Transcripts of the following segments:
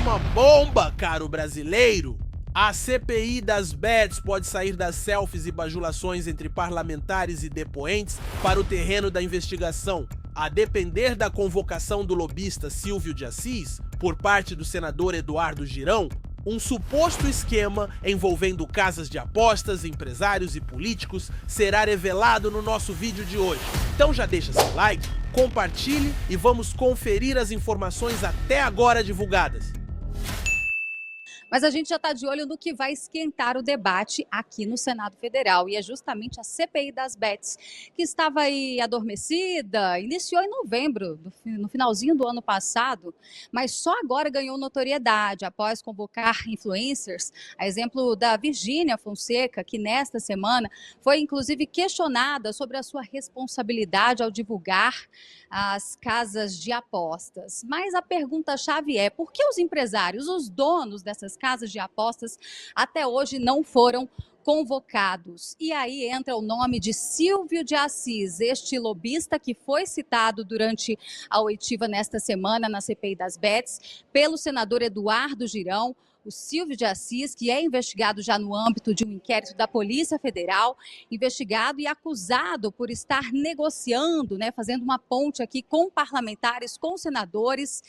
uma bomba, caro brasileiro. A CPI das bets pode sair das selfies e bajulações entre parlamentares e depoentes para o terreno da investigação. A depender da convocação do lobista Silvio de Assis, por parte do senador Eduardo Girão, um suposto esquema envolvendo casas de apostas, empresários e políticos será revelado no nosso vídeo de hoje. Então já deixa seu like, compartilhe e vamos conferir as informações até agora divulgadas. Mas a gente já está de olho no que vai esquentar o debate aqui no Senado Federal. E é justamente a CPI das bets, que estava aí adormecida, iniciou em novembro, no finalzinho do ano passado, mas só agora ganhou notoriedade após convocar influencers, a exemplo da Virgínia Fonseca, que nesta semana foi inclusive questionada sobre a sua responsabilidade ao divulgar as casas de apostas. Mas a pergunta-chave é: por que os empresários, os donos dessas casas de apostas, até hoje não foram convocados? E aí entra o nome de Silvio de Assis, este lobista que foi citado durante a oitiva nesta semana na CPI das bets pelo senador Eduardo Girão. O Silvio de Assis, que é investigado já no âmbito de um inquérito da Polícia Federal, investigado e acusado por estar negociando, fazendo uma ponte aqui com parlamentares, com senadores,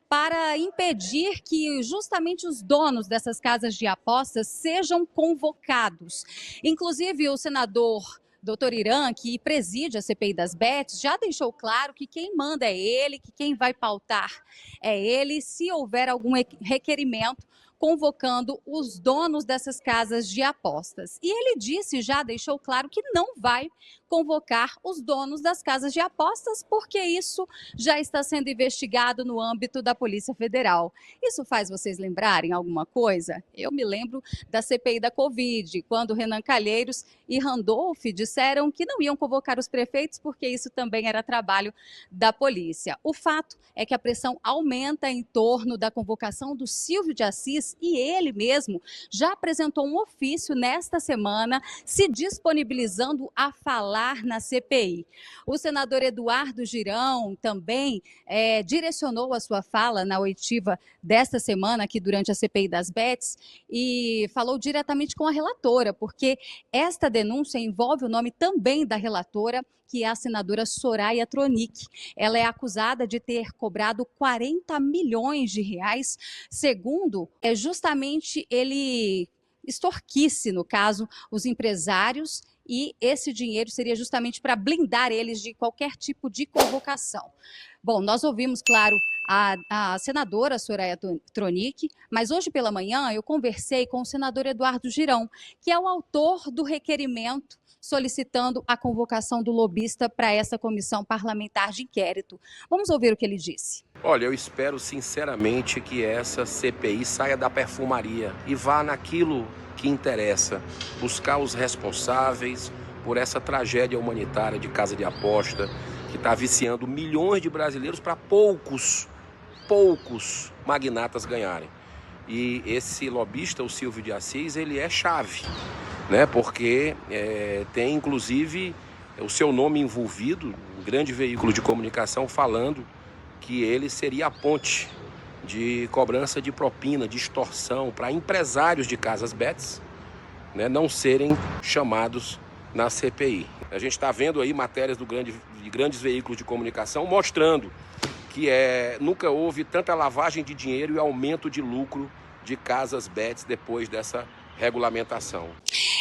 para impedir que justamente os donos dessas casas de apostas sejam convocados. Inclusive, o senador Dr. Irã, que preside a CPI das bets, já deixou claro que quem manda é ele, que quem vai pautar é ele, se houver algum requerimento convocando os donos dessas casas de apostas. E ele disse, já deixou claro, que não vai convocar os donos das casas de apostas, porque isso já está sendo investigado no âmbito da Polícia Federal. Isso faz vocês lembrarem alguma coisa? Eu me lembro da CPI da Covid, quando Renan Calheiros e Randolph disseram que não iam convocar os prefeitos, porque isso também era trabalho da polícia. O fato é que a pressão aumenta em torno da convocação do Silvio de Assis, e ele mesmo já apresentou um ofício nesta semana se disponibilizando a falar na CPI. O senador Eduardo Girão também direcionou a sua fala na oitiva desta semana, aqui durante a CPI das bets, e falou diretamente com a relatora, porque esta denúncia envolve o nome também da relatora, que é a senadora Soraya Tronic. Ela é acusada de ter cobrado 40 milhões de reais, segundo justamente ele extorquisse, no caso, os empresários, e esse dinheiro seria justamente para eles de qualquer tipo de convocação. Bom, nós ouvimos, claro, a senadora Soraya Tronic, mas hoje pela manhã eu conversei com o senador Eduardo Girão, que é o autor do requerimento solicitando a convocação do lobista para essa comissão parlamentar de inquérito. Vamos ouvir o que ele disse. Olha, eu espero sinceramente que essa CPI saia da perfumaria e vá naquilo que interessa, buscar os responsáveis por essa tragédia humanitária de casa de aposta que está viciando milhões de brasileiros para poucos magnatas ganharem. E esse lobista, o Silvio de Assis, ele é chave, porque tem inclusive o seu nome envolvido, um grande veículo de comunicação falando que ele seria a ponte de cobrança de propina, de extorsão para empresários de casas bets, não serem chamados na CPI. A gente está vendo aí matérias de grandes veículos de comunicação mostrando que nunca houve tanta lavagem de dinheiro e aumento de lucro de casas bets depois dessa regulamentação.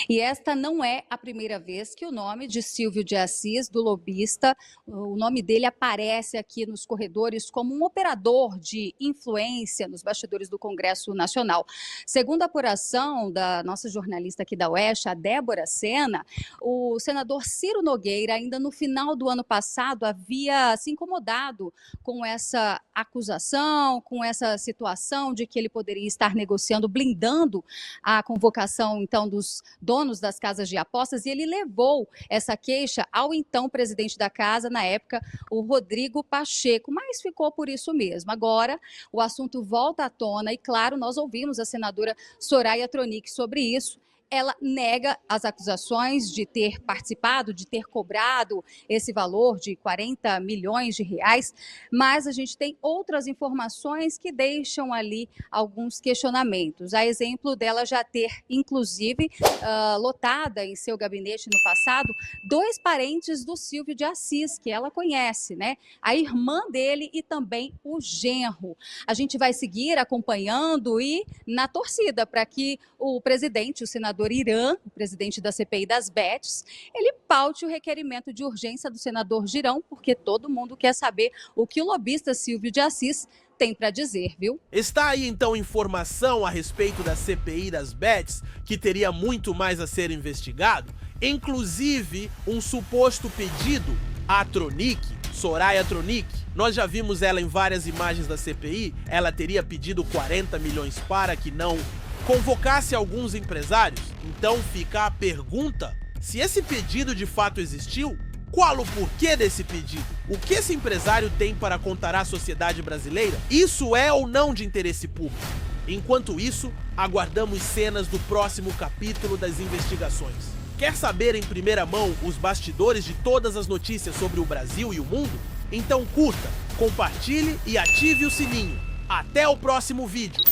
E esta não é a primeira vez que o nome de Silvio de Assis, do lobista, o nome dele aparece aqui nos corredores como um operador de influência nos bastidores do Congresso Nacional. Segundo a apuração da nossa jornalista aqui da UESH, a Débora Sena, o senador Ciro Nogueira, ainda no final do ano passado, havia se incomodado com essa acusação, com essa situação de que ele poderia estar negociando, blindando a convocação, então, dos donos das casas de apostas, e ele levou essa queixa ao então presidente da casa, na época, o Rodrigo Pacheco, mas ficou por isso mesmo. Agora, o assunto volta à tona e, claro, nós ouvimos a senadora Soraya Tronic sobre isso. ela nega as acusações de ter participado, de ter cobrado esse valor de 40 milhões de reais, mas a gente tem outras informações que deixam ali alguns questionamentos. A exemplo dela já ter, inclusive, lotada em seu gabinete no passado 2 parentes do Silvio de Assis, que ela conhece, né? A irmã dele e também o genro. A gente vai seguir acompanhando e na torcida para que o presidente, o senador Irã, o presidente da CPI das Bets, ele paute o requerimento de urgência do senador Girão, porque todo mundo quer saber o que o lobista Silvio de Assis tem para dizer, viu? Está aí então informação a respeito da CPI das Bets, que teria muito mais a ser investigado, inclusive um suposto pedido à Tronic, Soraya Tronic. Nós já vimos ela em várias imagens da CPI, ela teria pedido 40 milhões para que não convocasse alguns empresários. Então fica a pergunta, se esse pedido de fato existiu, qual o porquê desse pedido? O que esse empresário tem para contar à sociedade brasileira? Isso é ou não de interesse público? Enquanto isso, aguardamos cenas do próximo capítulo das investigações. Quer saber em primeira mão os bastidores de todas as notícias sobre o Brasil e o mundo? Então curta, compartilhe e ative o sininho. Até o próximo vídeo!